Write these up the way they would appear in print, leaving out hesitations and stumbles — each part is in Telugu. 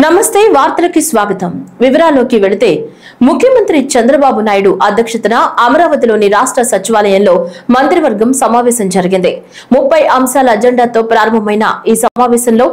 నమస్తే వార్తలకి స్వాగతం వివరాల్లోకి వెళితే ముఖ్యమంత్రి చంద్రబాబు నాయుడు అధ్యక్షతన అమరావతిలోని రాష్ట్ర సచివాలయంలో మంత్రివర్గం సమావేశం జరిగింది 30 అంశాల అజెండాతో ప్రారంభమైన ఈ సమావేశంలో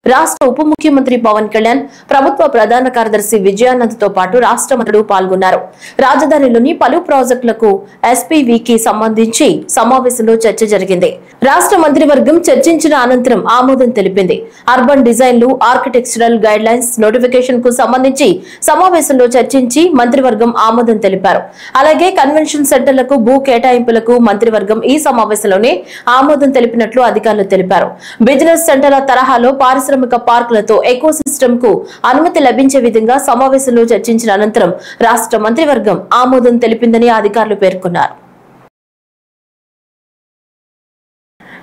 రాష్ట్ర ఉప ముఖ్యమంత్రి పవన్ కళ్యాణ్ ప్రభుత్వ ప్రధాన కార్యదర్శి విజయానంద్ తో పాటు రాష్ట్ర మంత్రులు పాల్గొన్నారు రాజధానిలోని పలు ప్రాజెక్టులకు ఎస్పీవీకి సంబంధించి సమావేశంలో చర్చ జరిగింది రాష్ట్ర మంత్రివర్గం చర్చించిన అనంతరం ఆమోదం తెలిపింది అర్బన్ డిజైన్లు ఆర్కిటెక్చరల్ గైడ్ లైన్స్ నోటిఫికేషన్ కు సంబంధించి సమావేశంలో చర్చించి మంత్రివర్గం ఆమోదం తెలిపారు అలాగే కన్వెన్షన్ సెంటర్లకు భూ కేటాయింపులకు మంత్రివర్గం ఈ సమావేశంలోనే ఆమోదం తెలిపినట్లు అధికారులు తెలిపారు బిజినెస్ సెంటర్ల తరహాలో పారిశ్రామిక పార్కులతో ఎకోసిస్టమ్ కు అనుమతి లభించే విధంగా సమావేశంలో చర్చించిన అనంతరం రాష్ట్ర మంత్రివర్గం ఆమోదం తెలిపిందని అధికారులు పేర్కొన్నారు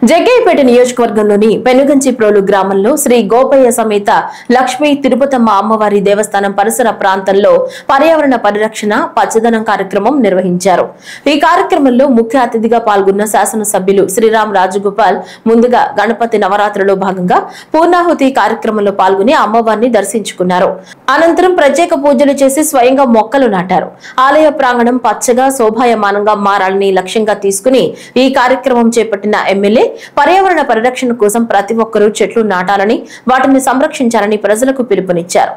జగ్గయ్యపేట నియోజకవర్గంలోని పెనుగంచిప్రోలు గ్రామంలో శ్రీ గోపయ్య సమేత లక్ష్మీ తిరుపతమ్మ అమ్మవారి దేవస్థానం పరిసర ప్రాంతంలో పర్యావరణ పరిరక్షణ పచ్చదనం కార్యక్రమం నిర్వహించారు ఈ కార్యక్రమంలో ముఖ్య అతిథిగా పాల్గొన్న శాసనసభ్యులు శ్రీరామ్ రాజగోపాల్ ముందుగా గణపతి నవరాత్రిలో భాగంగా పూర్ణాహుతి కార్యక్రమంలో పాల్గొని అమ్మవారిని దర్శించుకున్నారు అనంతరం ప్రత్యేక పూజలు చేసి స్వయంగా మొక్కలు నాటారు ఆలయ ప్రాంగణం పచ్చగా శోభాయమానంగా మారాలని లక్ష్యంగా తీసుకుని ఈ కార్యక్రమం చేపట్టిన ఎమ్మెల్యే పర్యావరణ పరిరక్షణ కోసం ప్రతి ఒక్కరూ చెట్లు నాటాలని వాటిని సంరక్షించాలని ప్రజలకు పిలుపునిచ్చారు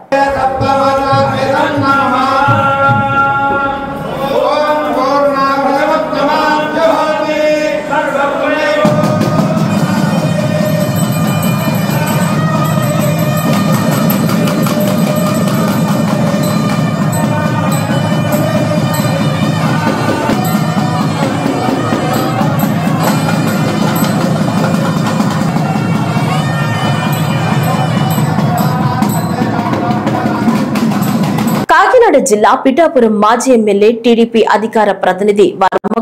కాకినాడ జిల్లా పిఠాపురం మాజీ ఎమ్మెల్యే టీడీపీ అధికార ప్రతినిధి వర్మకు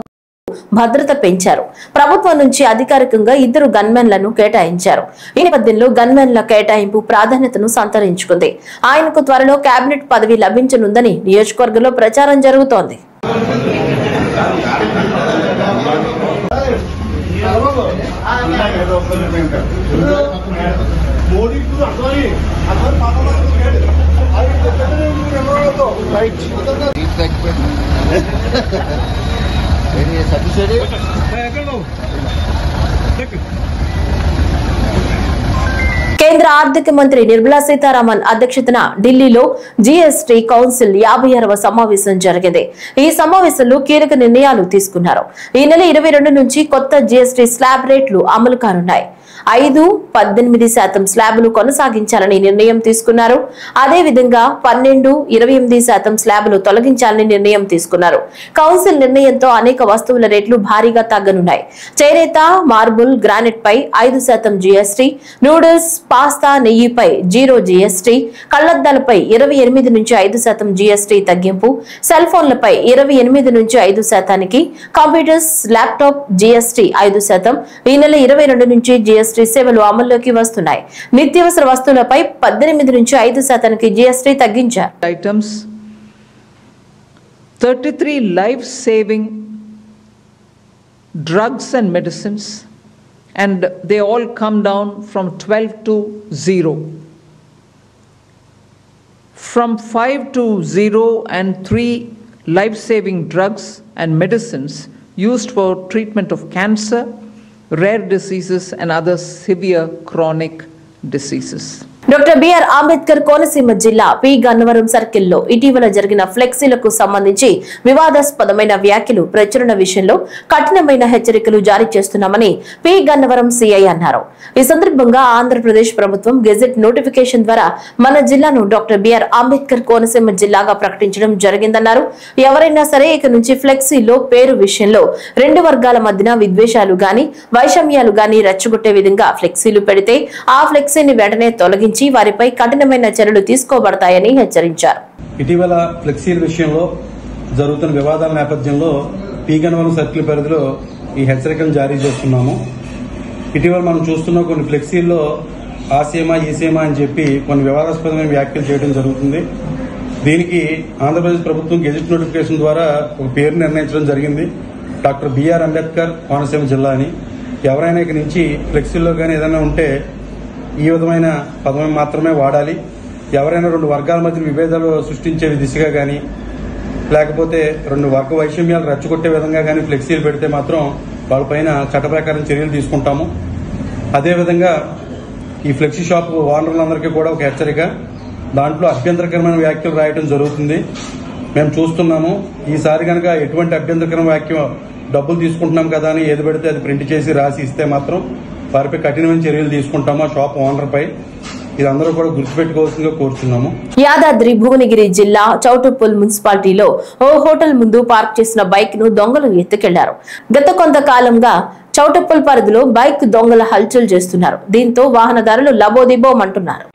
భద్రత పెంచారు ప్రభుత్వం నుంచి అధికారికంగా 2 గన్మెన్లను కేటాయించారు ఈ నేపథ్యంలో గన్మెన్ల కేటాయింపు ప్రాధాన్యతను సంతరించుకుంది ఆయనకు త్వరలో కేబినెట్ పదవి లభించనుందని నియోజకవర్గంలో ప్రచారం జరుగుతోంది కేంద్ర ఆర్థిక మంత్రి నిర్మలా సీతారామన్ అధ్యక్షతన ఢిల్లీలో జీఎస్టీ కౌన్సిల్ 56వ సమావేశం జరిగింది ఈ సమావేశంలో కీలక నిర్ణయాలు తీసుకున్నారు ఈ నెల 22 నుంచి కొత్త జీఎస్టీ స్లాబ్ రేట్లు అమలు కానున్నాయి 5-18% స్లాబులు కొనసాగించాలని నిర్ణయం తీసుకున్నారు అదే విధంగా 12-28% స్లాబులు తొలగించాలని నిర్ణయం తీసుకున్నారు కౌన్సిల్ నిర్ణయంతో అనేక వస్తువుల రేట్లు భారీగా తగ్గనున్నాయి చేనేత మార్బుల్ గ్రానైట్ పై 5% జీఎస్టీ నూడిల్స్ పాస్తా నెయ్యిపై 0 జీఎస్టీ కళ్లద్దాలపై 28 నుంచి 5% జీఎస్టీ తగ్గింపు సెల్ ఫోన్లపై 28 నుంచి 5%కి కంప్యూటర్స్ ల్యాప్టాప్ జీఎస్టీ 5% ఈ నెల 22 నుంచి జీఎస్టీ సేవలు అమల్లోకి వస్తున్నాయి నిత్యావసర వస్తువులపై 18 నుంచి 5%కి జీఎస్టీ తగ్గించారు items 33 life saving drugs and medicines and they all come down from 12 to 0 from 5 to 0 and 3 life saving drugs and medicines used for treatment of cancer rare diseases and other severe chronic diseases. Doctor B R Ambedkar Konaseema జిల్లా పి గన్నవరం సర్కిల్లో ఇటీవల జరిగిన ఫ్లెక్సీలకు సంబంధించి వివాదాస్పదమైన వ్యాఖ్యలు ప్రచురణ విషయంలో కఠినమైన హెచ్చరికలు జారీ చేస్తున్నామని పి గన్నవరం సిఐ అన్నారు ఈ సందర్భంగా ఆంధ్రప్రదేశ్ ప్రభుత్వం గెజెట్ నోటిఫికేషన్ ద్వారా మన జిల్లాను డాక్టర్ బిఆర్ అంబేద్కర్ కోనసీమ జిల్లాగా ప్రకటించడం జరిగిందన్నారు ఎవరైనా సరే ఇక నుంచి ఫ్లెక్సీలో పేరు విషయంలో 2 వర్గాల మధ్యన విద్వేషాలు గాని వైషమ్యాలు గాని రెచ్చగొట్టే విధంగా ఫ్లెక్సీలు పెడితే ఆ ఫ్లెక్సీని వెంటనే తొలగించి వారిపై కఠినమైన చర్యలు తీసుకోబడతాయని హెచ్చరించారు ఇటీవల ఫ్లెక్సీల విషయంలో జరుగుతున్న వివాదాల నేపథ్యంలో పి గన్నవరం సర్కిల్ పరిధిలో ఈ హెచ్చరికలు జారీ చేస్తున్నాము ఇటీవల మనం చూస్తున్న కొన్ని ఫ్లెక్సీల్లో ఆ సీమ ఈ సీమ అని చెప్పి కొన్ని వివాదాస్పదమైన వ్యాఖ్యలు చేయడం జరుగుతుంది దీనికి ఆంధ్రప్రదేశ్ ప్రభుత్వం గెజెట్ నోటిఫికేషన్ ద్వారా ఒక పేరు నిర్ణయించడం జరిగింది డాక్టర్ బిఆర్ అంబేద్కర్ కోనసీమ జిల్లా అని ఎవరైనా ఇక నుంచి ఫ్లెక్సీల్లో కానీ ఏదైనా ఉంటే ఈ విధమైన పదం మాత్రమే వాడాలి ఎవరైనా రెండు వర్గాల మధ్య విభేదాలు సృష్టించే దిశగా కానీ లేకపోతే రెండు వర్గ వైషమ్యాలు రెచ్చగొట్టే విధంగా కానీ ఫ్లెక్సీలు పెడితే మాత్రం వాళ్ళపైన చట్ట ప్రకారం చర్యలు తీసుకుంటాము. అదేవిధంగా ఈ ఫ్లెక్సీ షాప్ ఓనర్లందరికీ కూడా ఒక హెచ్చరిక, దాంట్లో అభ్యంతరకరమైన వ్యాఖ్యలు రాయడం జరుగుతుంది. మేము చూస్తున్నాము. ఈసారి కనుక ఎటువంటి అభ్యంతరకరమైన వ్యాఖ్య డబ్బులు తీసుకుంటున్నాం కదా అని ఏది పెడితే అది ప్రింట్ చేసి రాసి ఇస్తే మాత్రం వారిపై కఠినమైన చర్యలు తీసుకుంటాము ఆ షాప్ ఓనర్పై. ఇదందరూ కూడా గుర్తుపెట్టుకోవాల్సిందిగా కోరుతున్నాము. యాదాద్రి భువనగిరి జిల్లా చౌటుప్పల్ మున్సిపాలిటీలో ఓ హోటల్ ముందు పార్క్ చేసిన బైక్ ను దొంగలు ఎత్తుకెళ్లారు. గత కొంతకాలంగా చౌటుప్పల్ పరిధిలో బైక్ దొంగల హల్చల్ చేస్తున్నారు. దీంతో వాహనదారులు లబోదిబోమంటున్నారు.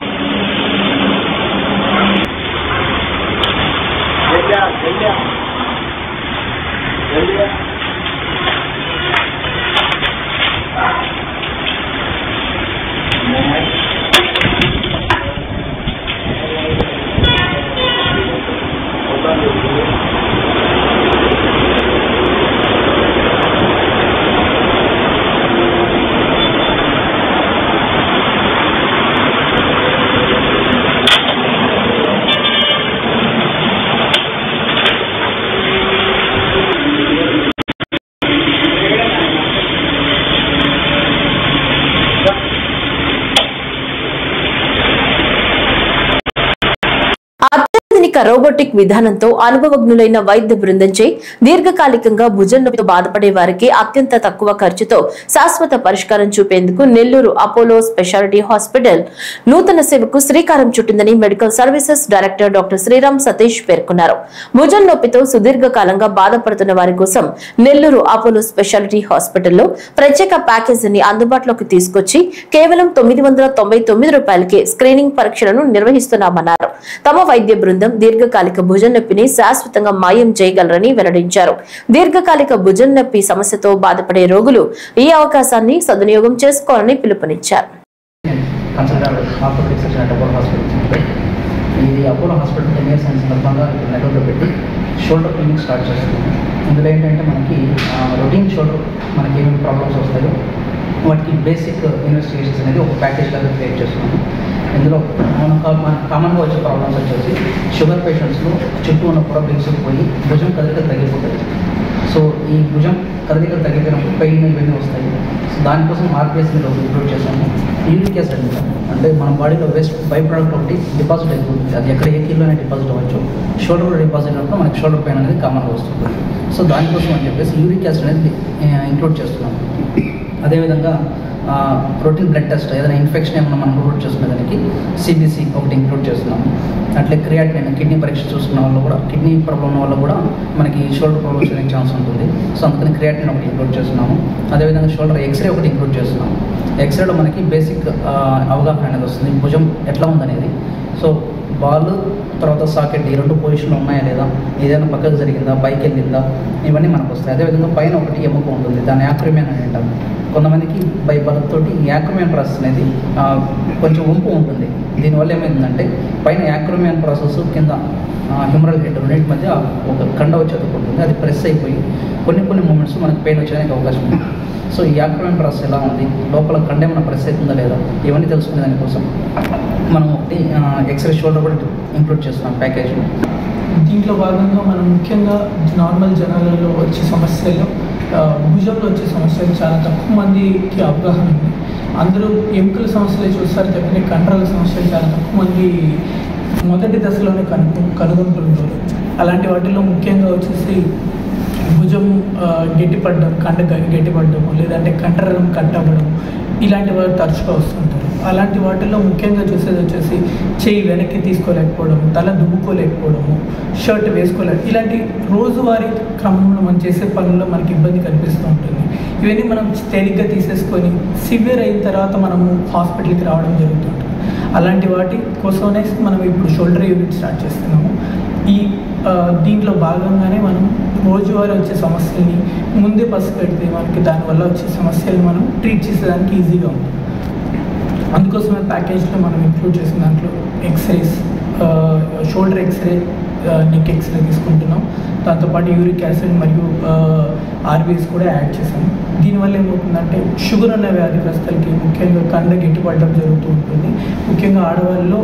రోబోటిక్ విధానంతో అనుభవజ్ఞులైన వైద్య బృందంచే దీర్ఘకాలికంగా భుజం నొప్పితో బాధపడే వారికి అత్యంత తక్కువ ఖర్చుతో శాశ్వత పరిష్కారం చూపేందుకు నెల్లూరు అపోలో స్పెషాలిటీ హాస్పిటల్ నూతన సేవకు శ్రీకారం చుట్టిందని medical services director doctor Sriram Satish పేర్కొన్నారు. భుజం నొప్పితో సుదీర్ఘకాలంగా బాధపడుతున్న వారి కోసం నెల్లూరు అపోలో స్పెషాలిటీ హాస్పిటల్లో ప్రత్యేక ప్యాకేజీని అందుబాటులోకి తీసుకొచ్చి కేవలం 999 రూపాయలకే స్క్రీనింగ్ పరీక్షలను నిర్వహిస్తున్నామన్నారు. తమ వైద్య బృందం దీర్ఘకాలిక భుజం నొప్పిని శాశ్వతంగా మాయం చేయగలరని వెల్లడించారు. దీర్ఘకాలిక భుజం నొప్పి సమస్యతో బాధపడే రోగులు ఈ అవకాశాన్ని సద్వినియోగం చేసుకోవాలని పిలుపునిచ్చారు. ఇది అపోలో హాస్పిటల్ 10 years అయిన సందర్భంగా నెల్లూరులో పెట్టి షోల్డర్ క్లినిక్ స్టార్ట్ చేస్తున్నాము. ఇందులో ఏంటంటే మనకి రొటీన్ షోల్డర్ మనకి ఏమేమి ప్రాబ్లమ్స్ వస్తాయో వాటికి బేసిక్ ఇన్వెస్టిగేషన్స్ అనేది ఒక ప్యాకేజ్ లాగా క్రియేట్ చేస్తున్నాము. ఇందులో మన కామన్గా వచ్చే ప్రాబ్లమ్స్ వచ్చేసి షుగర్ పేషెంట్స్లో చుట్టూ ఉన్న పొర బిగుసుకుపోయి భుజం కదలికలు తగ్గిపోతాయి. సో ఈ భుజం కదలికలు తగ్గిపోయినప్పుడు పెయిన్ ఇవన్నీ వస్తాయి. సో దానికోసం ఆర్పిఎస్ మీద ఇంక్లూడ్ చేసాము. యూరిక్ యాసిడ్ అంటే మన బాడీలో వేస్ట్ బై ప్రోడక్ట్ ఒకటి డిపాజిట్ అయిపోతుంది. అది ఎక్కడ ఏ కిలోనే డిపాజిట్ అవ్వచ్చు. షోల్డర్లో డిపాజిట్ అయినప్పుడు మనకి షోల్డర్ పెయిన్ అనేది కామన్గా వస్తుంది. సో దానికోసం అని చెప్పేసి యూరిక్ యాసిడ్ అనేది ఇంక్లూడ్ చేస్తున్నాము. అదేవిధంగా ప్రోటీన్ బ్లడ్ టెస్ట్ ఏదైనా ఇన్ఫెక్షన్ ఏమైనా మనం ఇంక్లూడ్ చేసుకునే దానికి సిబిసి ఒకటి ఇంక్లూడ్ చేస్తున్నాము. అట్లే క్రియాటినిన్ కిడ్నీ పరీక్ష చూసుకున్న వాళ్ళు కూడా కిడ్నీ ప్రాబ్లం ఉన్న వాళ్ళు కూడా మనకి షోల్డర్ ప్రాబ్లమ్స్ అనే ఛాన్స్ ఉంటుంది. సో అందుకని క్రియాటినిన్ ఒకటి ఇంక్లూడ్ చేస్తున్నాము. అదేవిధంగా షోల్డర్ ఎక్స్రే ఒకటి ఇంక్లూడ్ చేస్తున్నాము. ఎక్స్రేలో మనకి బేసిక్ అవగాహన అనేది వస్తుంది, భుజం ఎట్లా ఉందనేది. సో బాల్ తర్వాత సాకెట్ ఈ రెండు పొజిషన్లు ఉన్నాయా లేదా, ఏదైనా పక్కకు జరిగిందా, పైకి వెళ్ళిందా, ఇవన్నీ మనకు వస్తాయి. అదేవిధంగా పైన ఒకటి ఎముక ఉంటుంది, దాన్ని యాక్రోమియన్ అని అంటాం. కొంతమందికి బై బర్త్ తోటి యాక్రోమియన్ ప్రాసెస్ అనేది కొంచెం వంపు ఉంటుంది. దీనివల్ల ఏమైందంటే పైన యాక్రోమియన్ ప్రాసెస్ కింద హ్యూమరల్ హెడ్ రెండింటి మధ్య ఒక కండ వచ్చి అతుక్కుంటుంది. అది ప్రెస్ అయిపోయి కొన్ని మూమెంట్స్ మనకి పెయిన్ వచ్చేదానికి అవకాశం ఉంది. సో ఈ యాక్రోమియన్ ప్రాసెస్ ఎలా ఉంది, లోపల కండ ఏమైనా ప్రెస్ అవుతుందా లేదా, ఇవన్నీ తెలుసుకునే దానికోసం మనం ఒకటి ఎక్స్రే షోల్డర్ కూడా ఇంక్లూడ్ చేస్తున్నాం ప్యాకేజ్. దీంట్లో భాగంగా మనం ముఖ్యంగా నార్మల్ జనాలలో వచ్చే సమస్యలు, భుజంలో వచ్చే సమస్యలు చాలా తక్కువ మందికి అవగాహన ఉంది. అందరూ ఎముకల సమస్యలు చూస్తారు తప్పితే కండరాల సమస్యలు చాలా తక్కువ మంది మొదటి దశలోనే కనుగొంటుంటారు. అలాంటి వాటిలో ముఖ్యంగా వచ్చేసి భుజం గట్టిపడడం, కండ గట్టిపడడం, లేదంటే కండరం కట్ అవ్వడం, ఇలాంటి వారు తరచుగా వస్తుంటారు. అలాంటి వాటిల్లో ముఖ్యంగా చూసేది వచ్చేసి చేయి వెనక్కి తీసుకోలేకపోవడం, తల దువ్వుకోలేకపోవడము, షర్ట్ వేసుకోలేక, ఇలాంటి రోజువారీ క్రమంలో మనం చేసే పనుల్లో మనకి ఇబ్బంది కనిపిస్తూ ఉంటుంది. ఇవన్నీ మనం తేలిగ్గా తీసేసుకొని సివియర్ అయిన తర్వాత మనము హాస్పిటల్కి రావడం జరుగుతుంటుంది. అలాంటి వాటి కోసమే మనం ఇప్పుడు షోల్డర్ యూనిట్ స్టార్ట్ చేస్తున్నాము. దీంట్లో భాగంగానే మనం రోజువారీ వచ్చే సమస్యల్ని ముందే పసిగడితే మనకి దానివల్ల వచ్చే సమస్యల్ని మనం ట్రీట్ చేసేదానికి ఈజీగా ఉంటుంది. అందుకోసమే ప్యాకేజ్లో మనం ఇంక్లూడ్ చేసిన దాంట్లో ఎక్స్రేస్, షోల్డర్ ఎక్స్రే, నికెక్స్ని తీసుకుంటున్నాం. దాంతోపాటు యూరిక్ యాసిడ్ మరియు ఆర్బీఎస్ కూడా యాడ్ చేసాము. దీనివల్ల ఏమవుతుందంటే షుగర్ ఉన్న వ్యాధిగ్రస్తులకి ముఖ్యంగా కండ గిట్టుపడడం జరుగుతూ ఉంటుంది. ముఖ్యంగా ఆడవాళ్ళలో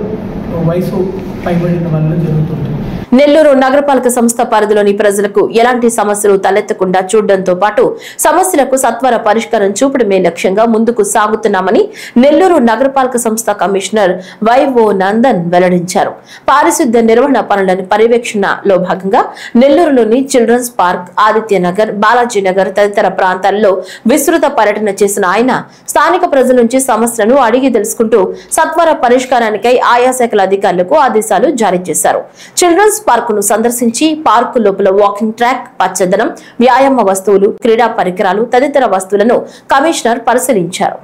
వయసు పైబడిన వల్ల జరుగుతుంటుంది. నెల్లూరు నగరపాలక సంస్థ పరిధిలోని ప్రజలకు ఎలాంటి సమస్యలు తలెత్తకుండా చూడడంతో పాటు సమస్యలకు సత్వర పరిష్కారం చూపడమే లక్ష్యంగా ముందుకు సాగుతున్నామని నెల్లూరు నగరపాలక సంస్థ కమిషనర్ వైఓ నందన్ వెల్లడించారు. పారిశుద్ధ్య నిర్వహణ పనుల పర్యవేక్షణలో భాగంగా నెల్లూరులోని చిల్డ్రన్స్ పార్క్, ఆదిత్యనగర్, బాలాజీనగర్ తదితర ప్రాంతాల్లో విస్తృత పర్యటన చేసిన ఆయన స్థానిక ప్రజల నుంచి సమస్యలను అడిగి తెలుసుకుంటూ సత్వర పరిష్కారానికై ఆయా శాఖల అధికారులకు ఆదేశాలు జారీ చేశారు. చిల్డ్రన్స్ పార్కును సందర్శించి పార్కు లోపల వాకింగ్ ట్రాక్, పచ్చదనం, వ్యాయామ వస్తువులు, క్రీడా పరికరాలు తదితర వస్తువులను కమిషనర్ పరిశీలించారు.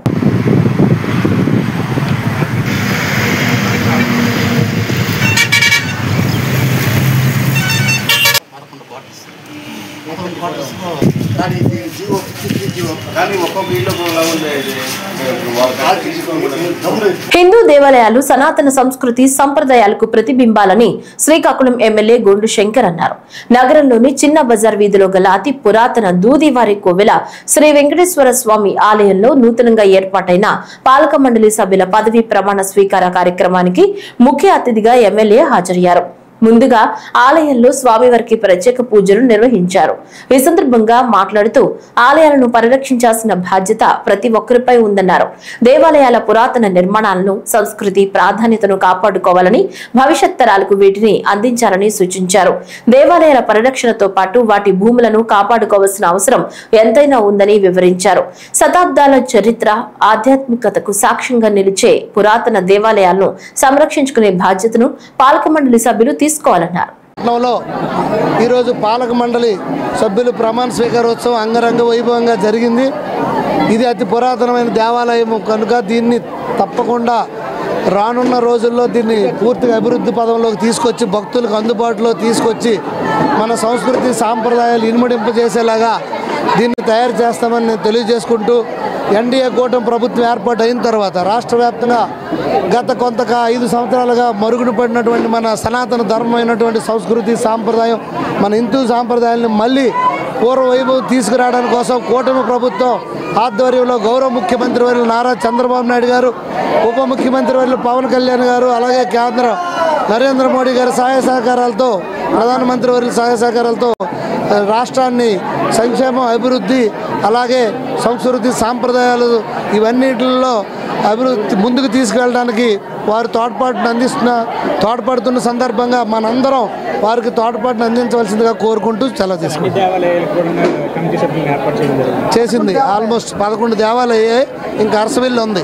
హిందూ దేవాలయాలు సనాతన సంస్కృతి సంప్రదాయాలకు ప్రతిబింబాలని శ్రీకాకుళం ఎమ్మెల్యే గొండు శంకర్ అన్నారు. నగరంలోని చిన్న బజార్ వీధిలో గల అతి పురాతన దూదివారి కోవెల శ్రీ వెంకటేశ్వర స్వామి ఆలయంలో నూతనంగా ఏర్పాటైన పాలక మండలి సభ్యుల పదవీ ప్రమాణ స్వీకార కార్యక్రమానికి ముఖ్య అతిథిగా ఎమ్మెల్యే హాజరయ్యారు. ముందుగా ఆలయంలో స్వామివారికి ప్రత్యేక పూజలు నిర్వహించారు. ఈ సందర్భంగా మాట్లాడుతూ ఆలయాలను పరిరక్షించాల్సిన బాధ్యత ప్రతి ఒక్కరిపై ఉందన్నారు. దేవాలయాల పురాతన నిర్మాణాలను, సంస్కృతి ప్రాధాన్యతను కాపాడుకోవాలని, భవిష్యత్ తరాలకు వీటిని అందించాలని సూచించారు. దేవాలయాల పరిరక్షణతో పాటు వాటి భూములను కాపాడుకోవాల్సిన అవసరం ఎంతైనా ఉందని వివరించారు. శతాబ్దాల చరిత్ర, ఆధ్యాత్మికతకు సాక్ష్యంగా నిలిచే పురాతన దేవాలయాలను సంరక్షించుకునే బాధ్యతను పాలక మండలి సభ్యులు తీసుకోవాలన్నారు. ఈరోజు పాలక మండలి సభ్యులు ప్రమాణ స్వీకారోత్సవం అంగరంగ వైభవంగా జరిగింది. ఇది అతి పురాతనమైన దేవాలయం కనుక దీన్ని తప్పకుండా రానున్న రోజుల్లో దీన్ని పూర్తిగా అభివృద్ధి పదంలోకి తీసుకొచ్చి భక్తులకు అందుబాటులో తీసుకొచ్చి మన సంస్కృతి సాంప్రదాయాలు ఇనుమడింపజేసేలాగా దీన్ని తయారు చేస్తామని నేను తెలియజేసుకుంటూ, ఎన్డీఏ కూటమి ప్రభుత్వం ఏర్పాటు అయిన తర్వాత రాష్ట్ర వ్యాప్తంగా గత 5 సంవత్సరాలుగా మరుగున పడినటువంటి మన సనాతన ధర్మమైనటువంటి సంస్కృతి సాంప్రదాయం, మన హిందూ సాంప్రదాయాలను మళ్ళీ పూర్వ వైభవం తీసుకురావడానికి కోసం కూటమి ప్రభుత్వం ఆధ్వర్యంలో గౌరవ ముఖ్యమంత్రి వర్యులు నారా చంద్రబాబు నాయుడు గారు, ఉప ముఖ్యమంత్రి వర్యులు పవన్ కళ్యాణ్ గారు, అలాగే కేంద్ర నరేంద్ర మోడీ గారి సహాయ సహకారాలతో, ప్రధానమంత్రి వర్యుల సహాయ సహకారాలతో రాష్ట్రాన్ని సంక్షేమం, అభివృద్ధి, అలాగే సంస్కృతి సాంప్రదాయాలు ఇవన్నిటిలో అభివృద్ధి ముందుకు తీసుకెళ్ళడానికి వారు తోడ్పడుతున్న సందర్భంగా మనందరం వారికి తోడ్పాటును అందించవలసిందిగా కోరుకుంటూ సెలవు చేసింది. ఆల్మోస్ట్ 11 దేవాలయాలు, ఇంకా అరసవెల్లి ఉంది.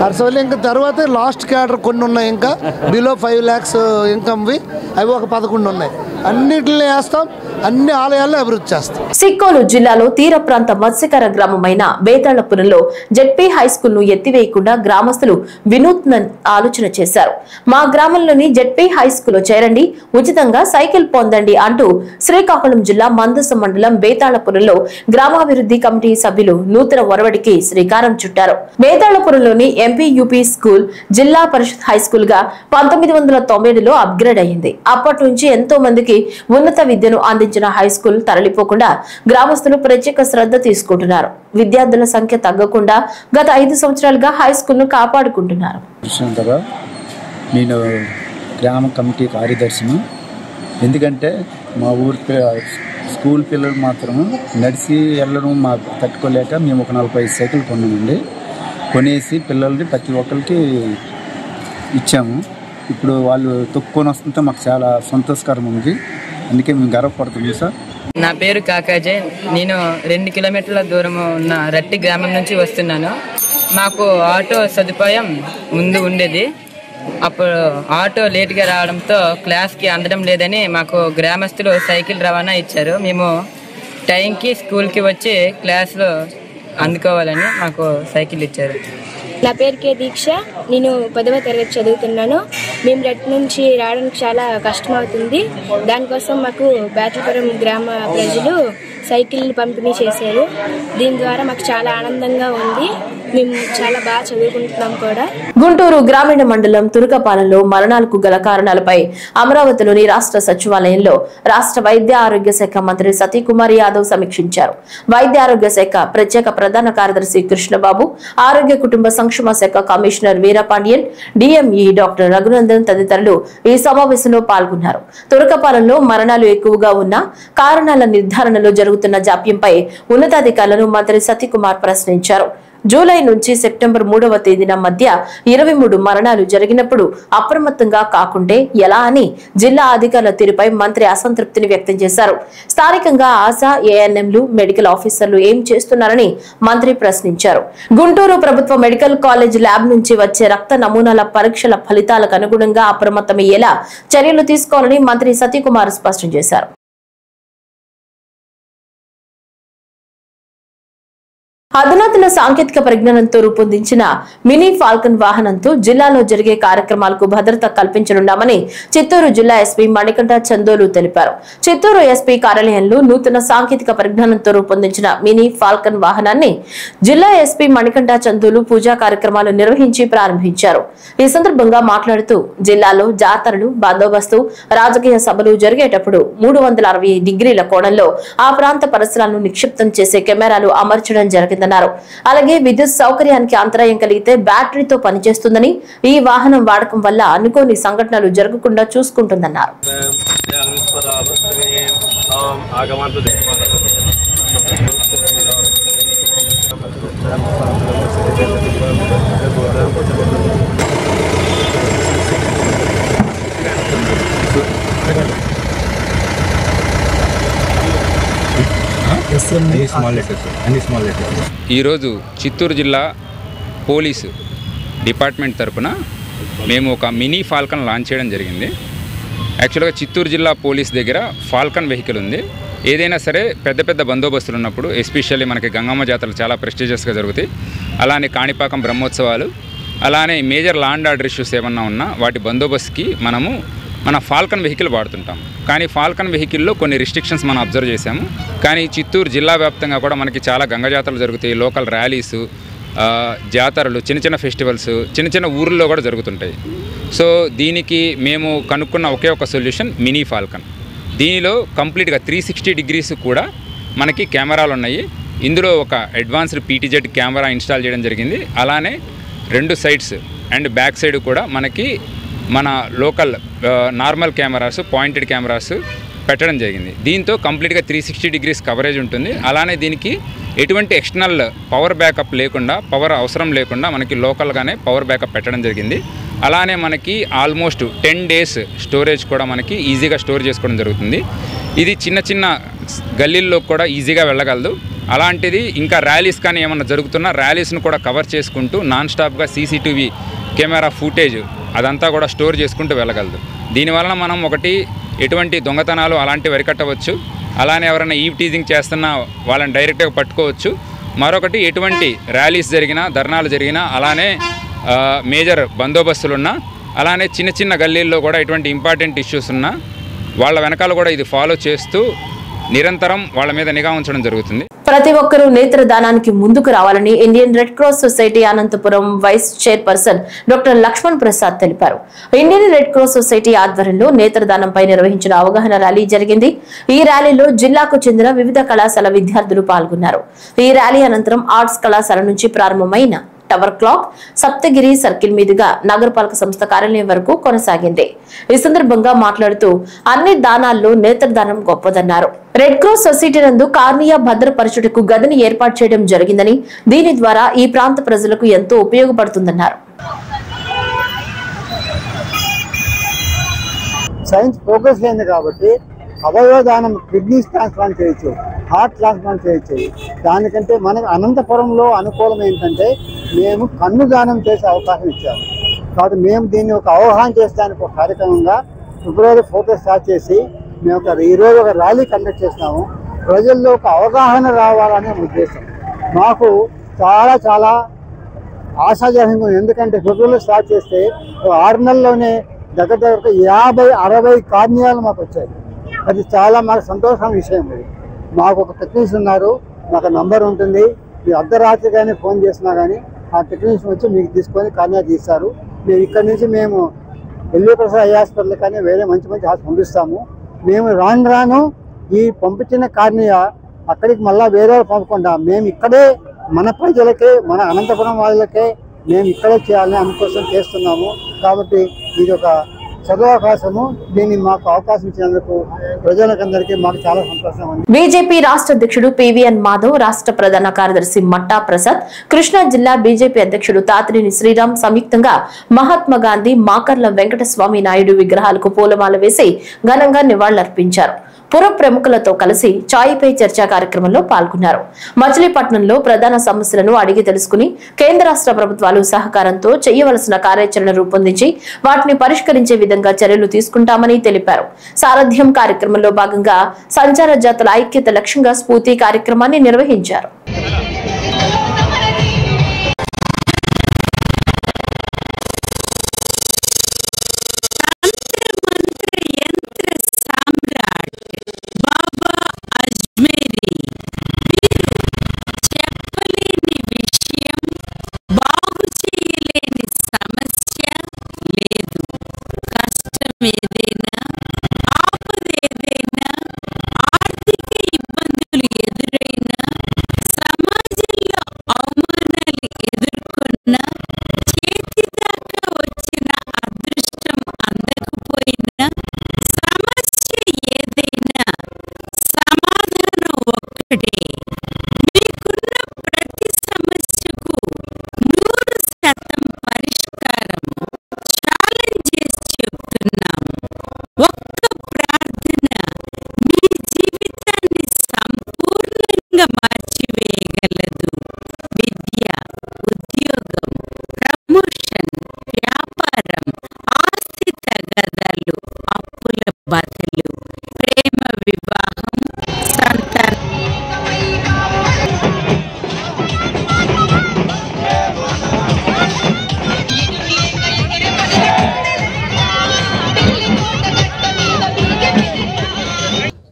అరసవెల్లి ఇంకా తర్వాత లాస్ట్ క్యాడర్ కొన్ని ఉన్నాయి, ఇంకా బిలో 5 lakhs ఇన్కమ్వి అవి ఒక 11 ఉన్నాయి. అన్నిటిని వేస్తాం, అన్ని ఆలయాలను అభివృద్ధి చేస్తాం. సిక్కోలు జిల్లాలో తీర ప్రాంత మత్స్యకార గ్రామమైన బేతాళపురంలో జెడ్పీ హై స్కూల్ ను ఎత్తివేయకుండా గ్రామస్తులు వినూత్న ఆలోచన చేశారు. మా గ్రామంలోని జెడ్పీ హై స్కూల్లో చేరండి, ఉచితంగా సైకిల్ పొందండి అంటూ శ్రీకాకుళం జిల్లా మందస మండలం బేతాళపురంలో గ్రామాభివృద్ధి కమిటీ సభ్యులు నూతన ఒరవడికి శ్రీకారం చుట్టారు. బేతాళపురంలోని ఎంపీయూపీ స్కూల్ జిల్లా పరిషత్ హై స్కూల్ గా 1997లో అప్గ్రేడ్ అయింది. అప్పటి నుంచి ఎంతో మందికి ఉన్నత విద్యను అందించిన హై స్కూల్ తరలిపోకుండా గ్రామస్తులు ప్రత్యేక శ్రద్ధ తీసుకుంటున్నారు. విద్యార్థుల సంఖ్య తగ్గకుండా గత 5 సంవత్సరాలుగా హై స్కూల్ ను కాపాడుకుంటున్నారు. నేను గ్రామ కమిటీ కార్యదర్శిని. ఎందుకంటే మా ఊరి స్కూల్ పిల్లలు మాత్రం నడిచి వెళ్ళడం మాకు తట్టుకోలేక మేము ఒక 45 సైకిల్ కొన్నామండి. కొనేసి పిల్లల్ని ప్రతి ఒక్కరికి ఇచ్చాము. ఇప్పుడు వాళ్ళు తొక్కుని వస్తుంటే మాకు చాలా సంతోషకరం ఉంది. అందుకే మేము గర్వపడుతున్నాం సార్. నా పేరు కాకాజయ్. నేను 2 కిలోమీటర్ల దూరం ఉన్న రట్టి గ్రామం నుంచి వస్తున్నాను. మాకు ఆటో సదుపాయం ముందు ఉండేది. అప్పుడు ఆటో లేట్గా రావడంతో క్లాస్కి అందడం లేదని మాకు గ్రామస్తులు సైకిల్ రవాణా ఇచ్చారు. మేము టైంకి స్కూల్కి వచ్చి క్లాస్లో అందుకోవాలని మాకు సైకిల్ ఇచ్చారు. నా పేరు కే దీక్ష. నేను 10వ తరగతి చదువుతున్నాను. మేము రెడ్ నుంచి రావడానికి చాలా కష్టమవుతుంది. దానికోసం మాకు బేతలపురం గ్రామ ప్రజలు సైకిల్ పంపిణీ చేశారు. దీని ద్వారా మాకు చాలా ఆనందంగా ఉంది. మేము చాలా బాగా చదువుకుంటున్నాం కూడా. గుంటూరు గ్రామీణ మండలం తురకపాలెంలో మరణాలకు గల కారణాలపై అమరావతిలోని రాష్ట్ర సచివాలయంలో రాష్ట్ర వైద్య ఆరోగ్య శాఖ మంత్రి సతీకుమార్ యాదవ్ సమీక్షించారు. వైద్య ఆరోగ్య శాఖ ప్రత్యేక ప్రధాన కార్యదర్శి కృష్ణబాబు, ఆరోగ్య కుటుంబ సంక్షేమ శాఖ commissioner Veerapandian, DME doctor Raghunandan తదితరులు ఈ సమావేశంలో పాల్గొన్నారు. తురకపాలెంలో మరణాలు ఎక్కువగా ఉన్న కారణాల నిర్ధారణలో జరుగుతున్న జాప్యంపై ఉన్నతాధికారులను మంత్రి సతీకుమార్ ప్రశ్నించారు. జూలై నుంచి సెప్టెంబర్ 3వ తేదీన మధ్య 23 మరణాలు జరిగినప్పుడు అప్రమత్తంగా కాకుంటే ఎలా అని జిల్లా అధికారుల తీరుపై మంత్రి అసంతృప్తిని వ్యక్తం చేశారు. స్థానికంగా ఆశా, ఏఎన్ఎంలు, మెడికల్ ఆఫీసర్లు ఏం చేస్తున్నారని మంత్రి ప్రశ్నించారు. గుంటూరు ప్రభుత్వ మెడికల్ కాలేజ్ ల్యాబ్ నుంచి వచ్చే రక్త నమూనాల పరీక్షల ఫలితాలకు అనుగుణంగా అప్రమత్తమయ్యేలా చర్యలు తీసుకోవాలని మంత్రి సతీకుమార్ స్పష్టం చేశారు. అధునాతన సాంకేతిక పరిజ్ఞానంతో రూపొందించిన మినీ ఫాల్కన్ వాహనంతో జిల్లాలో జరిగే కార్యక్రమాలకు భద్రత కల్పించనున్నామని చిత్తూరు జిల్లా ఎస్పీ మణికంఠ చందోలు తెలిపారు. చిత్తూరు ఎస్పీ కార్యాలయంలో నూతన సాంకేతిక పరిజ్ఞానంతో రూపొందించిన మినీ ఫాల్కన్ వాహనాన్ని జిల్లా ఎస్పీ మణికంఠ చందోలు పూజా కార్యక్రమాలు నిర్వహించి ప్రారంభించారు. ఈ సందర్భంగా మాట్లాడుతూ జిల్లాలో జాతరలు, బందోబస్తు, రాజకీయ సభలు జరిగేటప్పుడు 360 డిగ్రీల కోణంలో ఆ ప్రాంత పరిసరాలను నిక్షిప్తం చేసే కెమెరాలు అమర్చడం జరిగిందన్నారు. అలాగే విద్యుత్ సౌకర్యానికి అంతరాయం కలిగితే బ్యాటరీతో పనిచేస్తుందని, ఈ వాహనం వాడకం వల్ల అనుకోని సంఘటనలు జరగకుండా చూసుకుంటుందన్నారు. ఈరోజు చిత్తూరు జిల్లా పోలీసు డిపార్ట్మెంట్ తరపున మేము ఒక మినీ ఫాల్కన్ లాంచ్ చేయడం జరిగింది. యాక్చువల్గా చిత్తూరు జిల్లా పోలీస్ దగ్గర ఫాల్కన్ వెహికల్ ఉంది. ఏదైనా సరే పెద్ద పెద్ద బందోబస్తులు ఉన్నప్పుడు, ఎస్పెషల్లీ మనకి గంగమ్మ జాతరలు చాలా ప్రెస్టీజియస్గా జరుగుతాయి, అలానే కాణిపాకం బ్రహ్మోత్సవాలు, అలానే major law and order issues ఏమన్నా ఉన్నా వాటి బందోబస్తుకి మనము మన ఫాల్కన్ వెహికల్ వాడుతుంటాం. కానీ ఫాల్కన్ వెహికల్లో కొన్ని రిస్ట్రిక్షన్స్ మనం అబ్జర్వ్ చేశాము. కానీ చిత్తూరు జిల్లా వ్యాప్తంగా కూడా మనకి చాలా గంగ జాతరలు జరుగుతాయి, లోకల్ ర్యాలీసు, జాతరలు, చిన్న చిన్న ఫెస్టివల్స్ చిన్న చిన్న ఊర్లలో కూడా జరుగుతుంటాయి. సో దీనికి మేము కనుక్కున్న ఒకే ఒక సొల్యూషన్ మినీ ఫాల్కన్. దీనిలో కంప్లీట్గా 360 డిగ్రీస్ కూడా మనకి కెమెరాలు ఉన్నాయి. ఇందులో ఒక అడ్వాన్స్డ్ పీటీజెడ్ కెమెరా ఇన్స్టాల్ చేయడం జరిగింది. అలానే 2 సైడ్స్ అండ్ బ్యాక్ సైడ్ కూడా మనకి మన local normal cameras, pointed cameras పెట్టడం జరిగింది. దీంతో కంప్లీట్గా 360 డిగ్రీస్ కవరేజ్ ఉంటుంది. అలానే దీనికి ఎటువంటి ఎక్స్టర్నల్ పవర్ బ్యాకప్ లేకుండా, పవర్ అవసరం లేకుండా మనకి లోకల్గానే పవర్ బ్యాకప్ పెట్టడం జరిగింది. అలానే మనకి ఆల్మోస్ట్ 10 డేస్ స్టోరేజ్ కూడా మనకి ఈజీగా స్టోర్ చేసుకోవడం జరుగుతుంది. ఇది చిన్న చిన్న గల్లీల్లో కూడా ఈజీగా వెళ్ళగలదు. అలాంటిది ఇంకా ర్యాలీస్ కానీ ఏమన్నా జరుగుతున్నా ర్యాలీస్ను కూడా కవర్ చేసుకుంటూ నాన్ స్టాప్గా సీసీటీవీ కెమెరా ఫుటేజ్ అదంతా కూడా స్టోర్ చేసుకుంటూ వెళ్ళగలదు. దీనివలన మనం ఒకటి ఎటువంటి దొంగతనాలు అలాంటివి అరికట్టవచ్చు. అలానే ఎవరైనా ఈవ్ టీజింగ్ చేస్తున్నా వాళ్ళని డైరెక్ట్గా పట్టుకోవచ్చు. మరొకటి ఎటువంటి ర్యాలీస్ జరిగినా, ధర్నాలు జరిగినా, అలానే మేజర్ బందోబస్తులున్నా, అలానే చిన్న చిన్న గల్లీల్లో కూడా ఎటువంటి ఇంపార్టెంట్ ఇష్యూస్ ఉన్నా వాళ్ళ వెనకాల కూడా ఇది ఫాలో చేస్తూ నిరంతరం వాళ్ళ మీద నిఘా ఉంచడం జరుగుతుంది. ప్రతి ఒక్కరూ నేత్రదానానికి ముందుకు రావాలని Indian Red Cross Society Anantapuram vice chairperson doctor Laxman Prasad తెలిపారు. ఇండియన్ రెడ్ క్రాస్ సొసైటీ ఆధ్వర్యంలో నేత్రదానంపై నిర్వహించిన అవగాహన ర్యాలీ జరిగింది. ఈ ర్యాలీలో జిల్లాకు చెందిన వివిధ కళాశాల విద్యార్థులు పాల్గొన్నారు. ఈ ర్యాలీ అనంతరం ఆర్ట్స్ కళాశాల నుంచి ప్రారంభమైన టవర్ క్లాక్ సప్తగిరి సర్కిల్ మీదుగా నగరపాలక సంస్థ కార్యాలయం వరకు కొనసాగింది. ఈ సందర్భంగా మాట్లాడుతూ అన్ని దానాల్లో నేత్రదానం గొప్పదన్నారు. రెడ్ క్రాస్ సొసైటీ నందు కార్నియా భద్రపరచుటకు గదిని ఏర్పాటు చేయడం జరిగిందని, దీని ద్వారా ఈ ప్రాంత ప్రజలకు ఎంతో ఉపయోగపడుతుందన్నారు. సైన్స్ ఫోకస్ అయింది కాబట్టి అవయవదానం, కిడ్నీస్ ట్రాన్స్ప్లాంట్ చేయొచ్చు, హార్ట్ ట్రాన్స్ప్లాంట్ చేయొచ్చు. దానికంటే మనకు అనంతపురంలో అనుకూలం ఏంటంటే మేము కన్ను దానం చేసే అవకాశం ఇచ్చాము. కాబట్టి మేము దీన్ని ఒక అవగాహన చేసడానికి ఒక కార్యక్రమంగా ఫిబ్రవరి 4 స్టార్ట్ చేసి మేము ఈరోజు ఒక ర్యాలీ కండక్ట్ చేస్తున్నాము. ప్రజల్లో ఒక అవగాహన రావాలనే ఉద్దేశం మాకు చాలా చాలా ఆశాజనకంగా. ఎందుకంటే ఫిబ్రవరిలో స్టార్ట్ చేస్తే 6 నెలల్లోనే దగ్గర 50-60 కార్నియాలు మాకు వచ్చాయి. అది చాలా మాకు సంతోషం విషయం. అది మాకు ఒక టెక్నీషియన్ ఉన్నారు, మాకు నంబర్ ఉంటుంది. మీరు అర్ధరాత్రి కానీ ఫోన్ చేసినా కానీ ఆ టెక్నీషియన్ వచ్చి మీకు తీసుకొని కార్నియా తీస్తారు. మేము ఇక్కడి నుంచి మేము ఎల్వి ప్రసాద్ ఐ హాస్పిటల్ కానీ వేరే మంచి హాస్పిటల్ పంపిస్తాము. మేము రాను ఈ పంపించిన కార్నియా అక్కడికి మళ్ళీ వేరే పంపకుండా మేము ఇక్కడే మన ప్రజలకే, మన అనంతపురం వాళ్ళకే మేము ఇక్కడే చేయాలని అందుకోసం చేస్తున్నాము. కాబట్టి ఇది ఒక సదవకాశము. దీన్ని మాకు అవకాశం ఇచ్చినందుకు ప్రజలకందరికీ మాకు చాలా సంతోషం ఉంది. బీజేపీ రాష్ట్ర అధ్యక్షుడు పివిఎన్ మాధవ్, రాష్ట్ర ప్రధాన కార్యదర్శి మట్టా ప్రసాద్, కృష్ణా జిల్లా బీజేపీ అధ్యక్షుడు తాతినేని శ్రీరామ్ సంయుక్తంగా మహాత్మా గాంధీ, మాకర్ల వెంకటస్వామి నాయుడు విగ్రహాలకు పూలమాల వేసి ఘనంగా నివాళులర్పించారు. పుర ప్రముఖులతో కలిసి చాయ్ పే చర్చా కార్యక్రమంలో పాల్గొన్నారు. మచిలీపట్నంలో ప్రధాన సమస్యలను అడిగి తెలుసుకుని కేంద్ర రాష్ట్ర ప్రభుత్వాలు సహకారంతో చేయవలసిన కార్యాచరణ రూపొందించి వాటిని పరిష్కరించే విధంగా చర్యలు తీసుకుంటామని తెలిపారు. సారథ్యం కార్యక్రమంలో భాగంగా సంచార జాతుల ఐక్యత లక్ష్యంగా స్ఫూర్తి కార్యక్రమాన్ని నిర్వహించారు.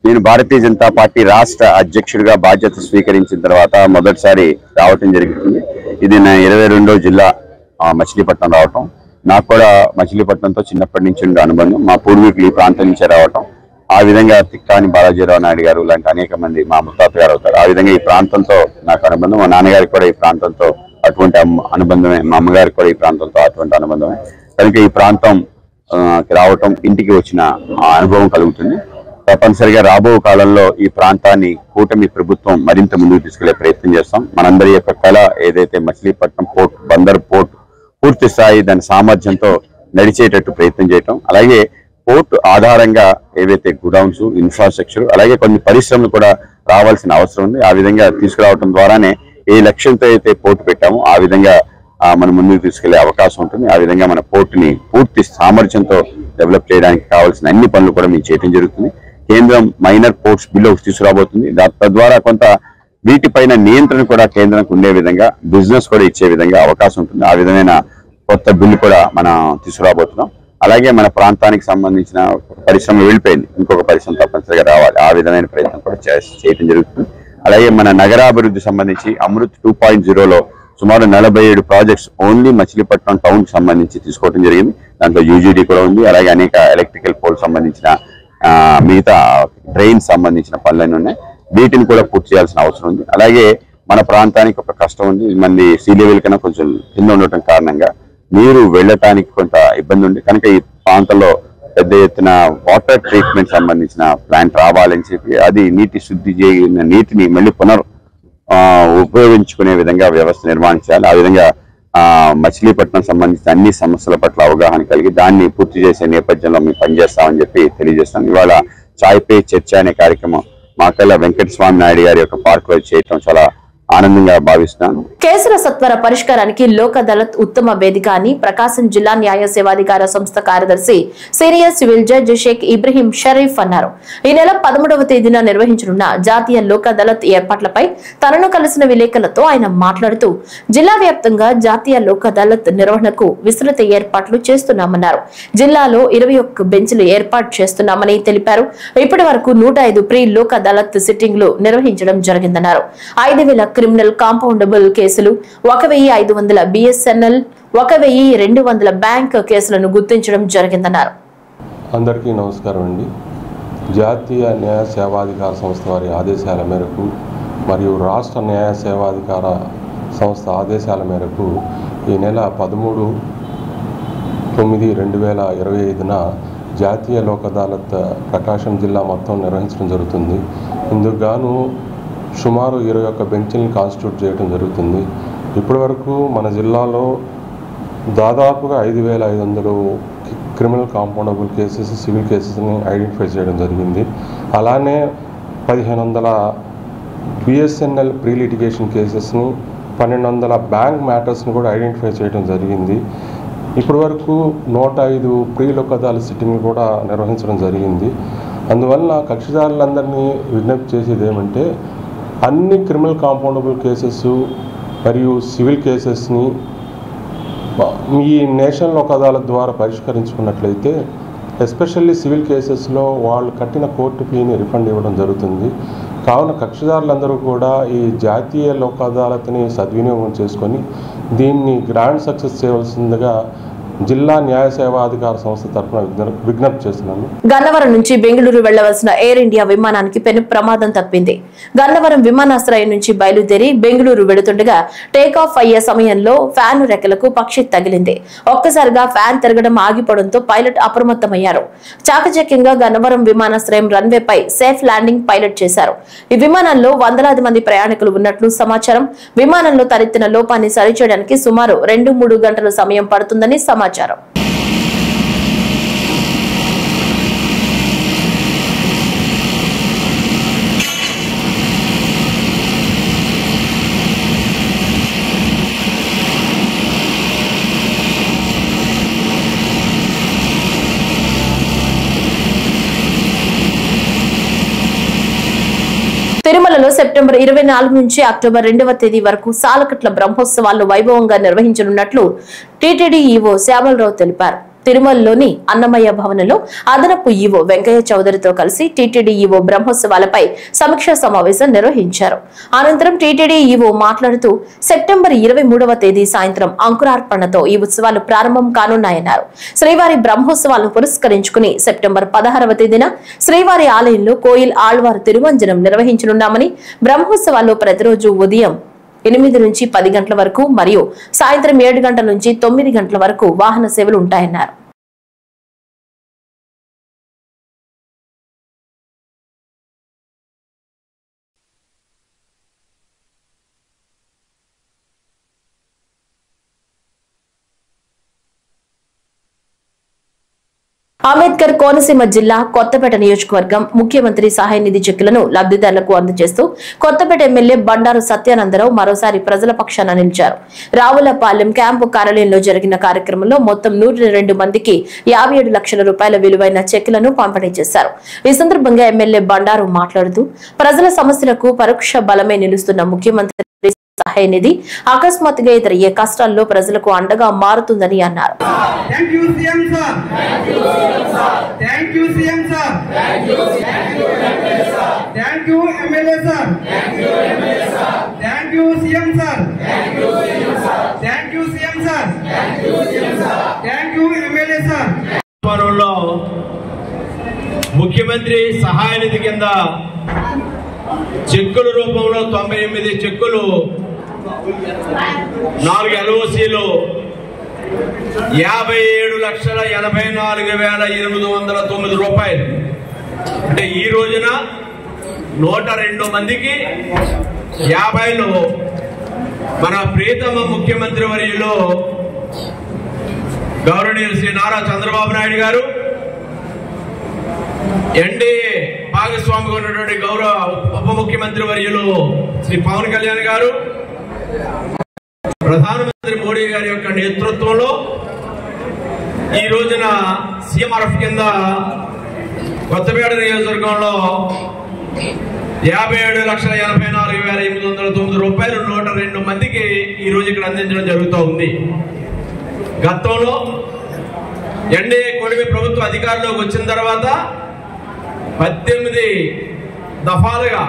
నేను భారతీయ జనతా పార్టీ రాష్ట్ర అధ్యక్షుడిగా బాధ్యత స్వీకరించిన తర్వాత మొదటిసారి రావటం జరుగుతుంది. ఇది నా 22వ జిల్లా మచిలీపట్నం రావటం. నాకు కూడా మచిలీపట్నంతో చిన్నప్పటి నుంచి ఉండే అనుబంధం. మా పూర్వీకులు ఈ ప్రాంతం నుంచే రావటం. ఆ విధంగా తిక్కాని బాలాజీరావు నాయుడు గారు లాంటి అనేక మంది మా ముత్తాత గారు అవుతారు. ఆ విధంగా ఈ ప్రాంతంతో నాకు అనుబంధం. మా నాన్నగారికి కూడా ఈ ప్రాంతంతో అటువంటి అనుబంధమే, మా అమ్మగారికి కూడా ఈ ప్రాంతంతో అటువంటి అనుబంధమే. కనుక ఈ ప్రాంతం రావటం, ఇంటికి వచ్చిన అనుభవం కలుగుతుంది. తప్పనిసరిగా రాబో కాలంలో ఈ ప్రాంతాన్ని కూటమి ప్రభుత్వం మరింత ముందుకు తీసుకెళ్లే ప్రయత్నం చేస్తాం. మనందరి యొక్క కళ ఏదైతే మచిలీపట్నం పోర్ట్, బందర్ పోర్ట్ పూర్తి స్థాయి దాని సామర్థ్యంతో నడిచేటట్టు ప్రయత్నం చేయటం, అలాగే పోర్ట్ ఆధారంగా ఏవైతే గుడౌన్స్, ఇన్ఫ్రాస్ట్రక్చర్, అలాగే కొన్ని పరిశ్రమలు కూడా రావాల్సిన అవసరం ఉంది. ఆ విధంగా తీసుకురావడం ద్వారానే ఏ లక్ష్యంతో అయితే పోర్టు పెట్టామో ఆ విధంగా మనం ముందుకు తీసుకెళ్లే అవకాశం ఉంటుంది. ఆ విధంగా మన పోర్టుని పూర్తి సామర్థ్యంతో డెవలప్ చేయడానికి కావాల్సిన అన్ని పనులు కూడా మేము చేయడం జరుగుతుంది. కేంద్రం మైనర్ పోర్ట్స్ బిల్లు తీసుకురాబోతుంది. తద్వారా కొంత వీటిపైన నియంత్రణ కూడా కేంద్రానికి ఉండే విధంగా, బిజినెస్ కూడా ఇచ్చే విధంగా అవకాశం ఉంటుంది. ఆ విధమైన కొత్త బిల్లు కూడా మనం తీసుకురాబోతున్నాం. అలాగే మన ప్రాంతానికి సంబంధించిన పరిశ్రమ వెళ్ళిపోయింది, ఇంకొక పరిశ్రమ తప్పనిసరిగా రావాలి. ఆ విధమైన ప్రయత్నం కూడా చేయడం జరుగుతుంది. అలాగే మన నగరాభివృద్ధి సంబంధించి అమృత్ 2.0లో సుమారు 47 ప్రాజెక్ట్స్ ఓన్లీ మచిలీపట్నం టౌన్ కి సంబంధించి తీసుకోవడం జరిగింది. దాంట్లో యూజీడీ కూడా ఉంది. అలాగే అనేక ఎలక్ట్రికల్ పోల్ సంబంధించిన మిగతా డ్రైన్ సంబంధించిన పనులన్నీ ఉన్నాయి. వీటిని కూడా పూర్తి చేయాల్సిన అవసరం ఉంది. అలాగే మన ప్రాంతానికి ఒక కష్టం ఉంది. మంది సీ లెవెల్ కన్నా కొంచెం కింద ఉండటం కారణంగా నీరు వెళ్ళటానికి కొంత ఇబ్బంది ఉంది. కనుక ఈ ప్రాంతంలో పెద్ద ఎత్తున వాటర్ ట్రీట్మెంట్ సంబంధించిన ప్లాంట్ రావాలని చెప్పి, అది నీటి శుద్ధి చేయన నీటిని మళ్ళీ ఉపయోగించుకునే విధంగా వ్యవస్థ నిర్మాణం చేయాలి. ఆ విధంగా మచిలీపట్నం సంబంధించిన అన్ని సమస్యల పట్ల అవగాహన కలిగి దాన్ని పూర్తి చేసే నేపథ్యంలో మేము పనిచేస్తామని చెప్పి తెలియజేస్తాం. ఇవాళ చాయ్ పే చర్చ అనే కార్యక్రమం మాకల్ల వెంకటస్వామి నాయుడు గారి యొక్క పార్క్ లో చేయటం చాలా ఆనందంగా భావిస్తున్నాను. కేసుల సత్వర పరిష్కారానికి లోక్ అదాలత్ ఉత్తమ వేదిక అని ప్రకాశం జిల్లా న్యాయ సేవాధికార సంస్థ కార్యదర్శి senior civil judge Sheikh Ibrahim Sharif అన్నారు. ఈ నెల 13వ తేదీన నిర్వహించనున్న జాతీయ లోక్ అదాలత్ ఏర్పాట్లపై తనను కలిసిన విలేకరులతో ఆయన మాట్లాడుతూ జిల్లా వ్యాప్తంగా జాతీయ లోక్ అదాలత్ నిర్వహణకు విస్తృత ఏర్పాట్లు చేస్తున్నామన్నారు. జిల్లాలో 21 బెంచ్లు ఏర్పాటు చేస్తున్నామని తెలిపారు. ఇప్పటి వరకు 105 ప్రీ లోక్ అదాలత్ సిట్టింగ్లు నిర్వహించడం జరిగిందన్నారు. 5,000 క్రిమినల్ కాంపౌండబుల్ కేసులు, 1,500 బిఎస్ఎన్ఎల్, 1,200 బ్యాంక్ కేసులను గుర్తించడం జరిగిందన్నారు. అందరికీ నమస్కారం అండి. జాతీయ న్యాయ సేవాధికార సంస్థ వారి ఆదేశాల మేరకు మరియు రాష్ట్ర న్యాయ సేవాధికార సంస్థ ఆదేశాల మేరకు ఈ నెల 13/9/2025న జాతీయ లోక్ అదాలత్ ప్రకాశం జిల్లా మొత్తం నిర్వహించడం జరుగుతుంది. ఇందుకు గాను సుమారు 21 బెంచ్లను కాన్స్టిట్యూట్ చేయడం జరుగుతుంది. ఇప్పటి వరకు మన జిల్లాలో దాదాపుగా 5,500 క్రిమినల్ కాంపౌండబుల్ కేసెస్, సివిల్ కేసెస్ని ఐడెంటిఫై చేయడం జరిగింది. అలానే 1,500 బిఎస్ఎన్ఎల్ ప్రీ లిటిగేషన్ కేసెస్ని, 1,200 బ్యాంక్ మ్యాటర్స్ని కూడా ఐడెంటిఫై చేయడం జరిగింది. ఇప్పటి వరకు 105 ప్రీ లోక్ అదాలత్ సిట్టింగ్లు కూడా నిర్వహించడం జరిగింది. అందువల్ల కక్షిదారులందరినీ విజ్ఞప్తి చేసేది ఏమంటే, అన్ని క్రిమినల్ కాంపౌండబుల్ కేసెస్ మరియు సివిల్ కేసెస్ని ఈ నేషనల్ లోక్ అదాలత్ ద్వారా పరిష్కరించుకున్నట్లయితే, ఎస్పెషల్లీ సివిల్ కేసెస్లో వాళ్ళు కట్టిన కోర్టు ఫీని రిఫండ్ ఇవ్వడం జరుగుతుంది. కావున కక్షిదారులందరూ కూడా ఈ జాతీయ లోక్ అదాలత్ని సద్వినియోగం చేసుకొని దీన్ని గ్రాండ్ సక్సెస్ చేయవలసిందిగా జిల్లా న్యాయ సేవాధికార సంస్థ తరఫున విజ్ఞప్తి చేస్తున్నాను. గన్నవరం నుంచి బెంగళూరు వెళ్లవలసిన ఎయిర్ ఇండియా విమానానికి పెను ప్రమాదం తప్పింది. గన్నవరం విమానాశ్రయం నుంచి బయలుదేరి బెంగళూరు వెళుతుండగా టేకాఫ్ అయ్యే సమయంలో ఫ్యాన్ రెక్కలకు పక్షి తగిలింది. ఒక్కసారిగా ఫ్యాన్ తిరగడం ఆగిపోవడంతో పైలట్ అప్రమత్తమయ్యారు. చాకచక్యంగా గన్నవరం విమానాశ్రయం రన్వేపై సేఫ్ ల్యాండింగ్ పైలట్ చేశారు. ఈ విమానంలో వందలాది మంది ప్రయాణికులు ఉన్నట్లు సమాచారం. విమానంలో తలెత్తిన లోపాన్ని సరిచేయడానికి సుమారు 2-3 గంటల సమయం పడుతుందని సమాచారం. తిరుమలలో సెప్టెంబర్ 24 నుంచి అక్టోబర్ 2వ తేదీ వరకు సాలకట్ల బ్రహ్మోత్సవాలను వైభవంగా నిర్వహించనున్నట్లు టీటీడీ ఈవో శ్యామలరావు తెలిపారు. తిరుమలలోని అన్నమయ్య భవనంలో అదనపు ఈవో వెంకయ్య చౌదరితో కలిసి టీటీడీ ఈవో బ్రహ్మోత్సవాలపై సమీక్షా సమావేశం నిర్వహించారు. అనంతరం టీటీడీ ఈవో మాట్లాడుతూ సెప్టెంబర్ 23వ తేదీ సాయంత్రం అంకురార్పణతో ఈ ఉత్సవాలు ప్రారంభం కానున్నాయన్నారు. శ్రీవారి బ్రహ్మోత్సవాలను పురస్కరించుకుని సెప్టెంబర్ 16వ తేదీన శ్రీవారి ఆలయంలో కోయిల్ ఆళ్వారు తిరుమంజనం నిర్వహించనున్నామని, బ్రహ్మోత్సవాల్లో ప్రతిరోజు ఉదయం 8 నుంచి 10 గంటల వరకు మరియు సాయంత్రం 7 గంటల నుంచి 9 గంటల వరకు వాహన సేవలు ఉంటాయన్నారు. అంబేద్కర్ కోనసీమ జిల్లా కొత్తపేట నియోజకవర్గం ముఖ్యమంత్రి సహాయ నిధి చెక్కులను లబ్ధిదారులకు అందజేస్తూ కొత్తపేట ఎమ్మెల్యే బండారు సత్యానందరావు మరోసారి ప్రజల పక్షాన నిలిచారు. రావులపాలెం క్యాంపు కార్యాలయంలో జరిగిన కార్యక్రమంలో మొత్తం 102 మందికి 57 లక్షల రూపాయల విలువైన చెక్కులను పంపిణీ చేశారు. ఈ సందర్భంగా ఎమ్మెల్యే బండారు మాట్లాడుతూ ప్రజల సమస్యలకు పరోక్ష బలమే నిలుస్తున్న ముఖ్యమంత్రి సహాయ నిధి అకస్మాత్తుగా ఎదురయ్యే కష్టాల్లో ప్రజలకు అండగా మారుతుందని అన్నారు. ముఖ్యమంత్రి సహాయ నిధి కింద చెక్కుల రూపంలో 98 చెక్కులు, 4 ఎల్ఓసీలు, 57,84,809 రూపాయలు. అంటే ఈ రోజున 102 మందికి 50లు మన ప్రియతమ ముఖ్యమంత్రి వర్యులు గౌరవనీయులు శ్రీ నారా చంద్రబాబు నాయుడు గారు, ఎన్డీఏ భాగస్వామిగా ఉన్నటువంటి గౌరవ ఉప ముఖ్యమంత్రి వర్యులు శ్రీ పవన్ కళ్యాణ్ గారు, ప్రధానమంత్రి మోడీ గారి యొక్క నేతృత్వంలో ఈ రోజున సీఎంఆర్ఎఫ్ కింద కొత్తపేట నియోజకవర్గంలో 57,84,809 రూపాయలు 102 మందికి ఈ రోజు ఇక్కడ అందించడం జరుగుతూ ఉంది. గతంలో ఎన్డీఏ కూటమి ప్రభుత్వం అధికారంలోకి వచ్చిన తర్వాత 18 దఫాలుగా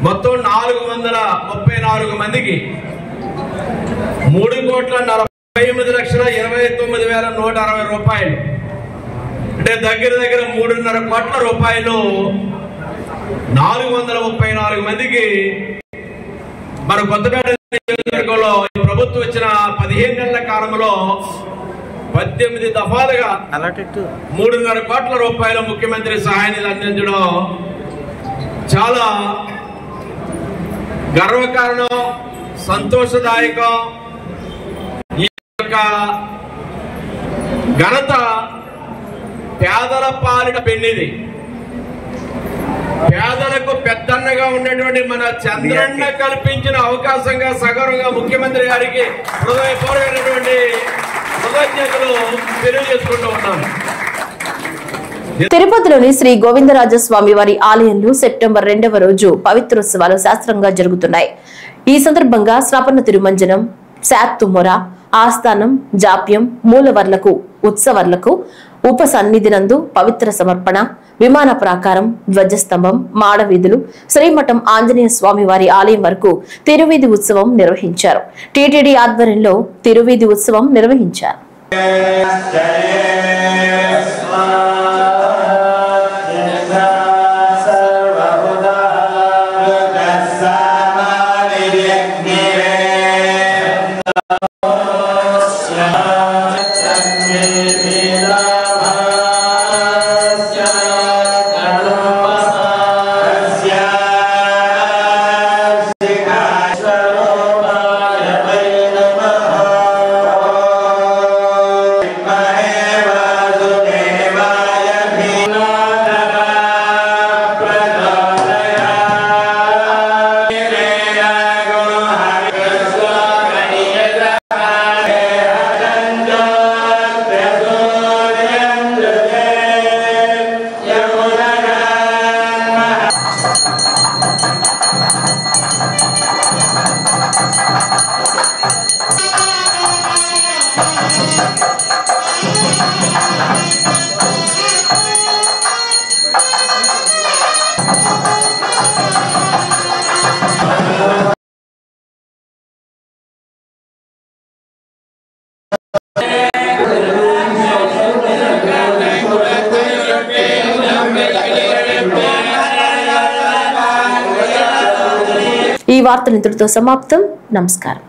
మొత్తం 434 మందికి 3,48,29,160 రూపాయలు, అంటే దగ్గర 3.5 కోట్ల రూపాయలు 434 మందికి మన కొత్తపేట నియోజకవర్గంలో ప్రభుత్వం వచ్చిన 15 నెలల కాలంలో 18 దఫాలుగా 3.5 కోట్ల రూపాయల ముఖ్యమంత్రి సహాయ నిధి అందించడం చాలా గర్వకారణం, సంతోషదాయకం. ఈ యొక్క ఘనత పేదల పాలిట పెన్నిది. పేదలకు పెద్దన్నగా ఉన్నటువంటి మన చంద్రన్న కల్పించిన అవకాశంగా సగర్వంగా ముఖ్యమంత్రి గారికి హృదయపూర్వకమైనటువంటి కృతజ్ఞతలు తెలియజేసుకుంటూ ఉన్నాను. తిరుపతిలోని శ్రీ గోవిందరాజస్వామి వారి ఆలయంలో సెప్టెంబర్ 2వ రోజు పవిత్రోత్సవాలు శాస్త్రంగా జరుగుతున్నాయి. ఈ సందర్భంగా శ్రవణ తిరుమంజనం, శాత్తుమొర, ఆస్థానం, జాప్యం, మూలవర్లకు, ఉత్సవర్లకు, ఉపసన్నిధినందు పవిత్ర సమర్పణ, విమాన ప్రాకారం, ధ్వజస్తంభం, మాడవీధులు, శ్రీమఠం ఆంజనేయ స్వామి వారి ఆలయం వరకు తిరువీధి ఉత్సవం నిర్వహించారు. టీటీడీ ఆధ్వర్యంలో తిరువీధి ఉత్సవం నిర్వహించారు. ఈ వార్తలు ఇంతటితో సమాప్తం. నమస్కారం.